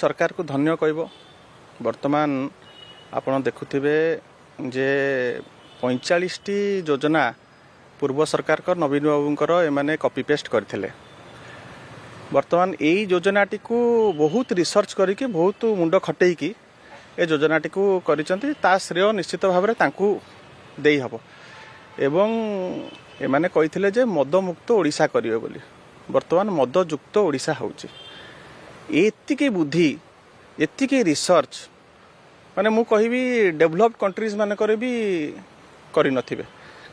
सरकार को धन्य कहब वर्तमान आपण देखुथिबे जे 45 टी योजना पूर्व सरकार कर नवीन बाबूंकर एमाने कॉपी पेस्ट करथिले। वर्तमान यही योजनाटी को बहुत रिसर्च करके बहुत मुंड खटेई की ए योजनाटी को करिसंती ता श्रेय निश्चित भाव में तांकू देई हबो एवं एमाने कहिथिले जे मद मुक्त ओडिशा करिवे बोली। वर्तमान मद युक्त ओडिशा होउची एतिके बुद्धि एतिके रिसर्च माने मु कहिबी डेवलप्ड कंट्रीज मानकर भी करि नथिबे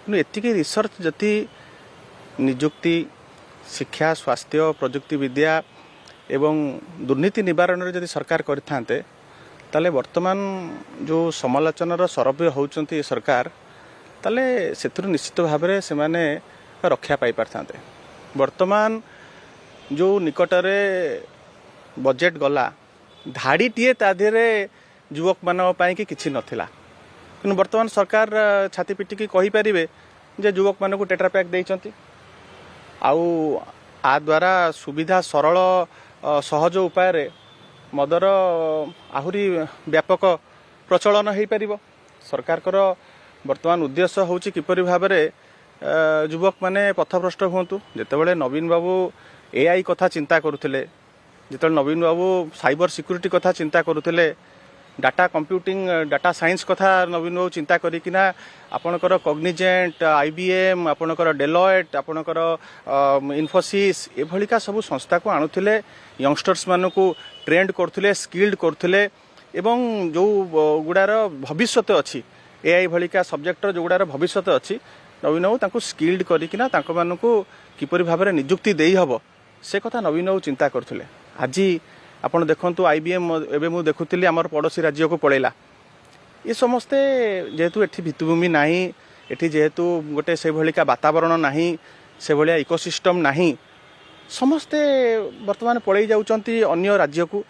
किंतु एतिके रिसर्च जति नियुक्ति शिक्षा स्वास्थ्य प्रजुक्ति विद्या एवं दुर्नीति निवारण रे जदि सरकार करथांते ताले वर्तमान जो समालोचनार सरभ्य होउचंती सरकार ताले सेतुर निश्चित भाव में से माने रक्षा पाई पारथांते। वर्तमान जो निकटरे बजेट गला धाड़ीटीए ता देहरे युवक मानक पई कि किछि नथिला किंतु वर्तमान सरकार छाती पिटिकी कहि परिबे जे युवक मानक टेट्रा पैक देइचंती आउ आ द्वारा सुविधा सरल सहज उपाय रे मदर आहुरी व्यापक प्रचलन हो पारिबो। सरकार कर वर्तमान उद्देश्य होउची किपरि भाव में युवक माने पथभ्रष्ट हुंतु। जेतेबेले नवीन बाबू एआई कथा चिंता करुथिले, जेतेबेले नवीन बाबू साइबर सिक्यूरिटी कथा चिंता करुथिले, डाटा कंप्यूटिंग डाटा साइंस कथा नवीन बाबू चिंता करिकिना आपणकर कॉग्निजेंट आईबीएम आपणकर डेलॉयट आपणकर इन्फोसिस एभलिका सब संस्था को आणुथिले यंगस्टर्स मानकू ट्रेंड करथिले स्किल्ड करथिले एवं जो गुडार भविष्यत अछि एआई भलिका सब्जेक्ट जो गुडार भविष्यत अछि नवीन बाबू तांको स्किल्ड करिकिना तांको मानकू किपरि भाव में नियुक्ति देई हबो से कथा नवीन बाबू चिंता करथिले। आज आपण देखंतु आईबीएम एबे मु देखुतिली हमर पड़ोसी राज्य को पळेला ये समस्ते जेहेतु एठी भित्तिभूमि नाही एठी जेहेतु गोटे से भलिका वातावरण नाही से भलिया इकोसिस्टम नाही समस्ते वर्तमान पळेई जाउचंती अन्य राज्य को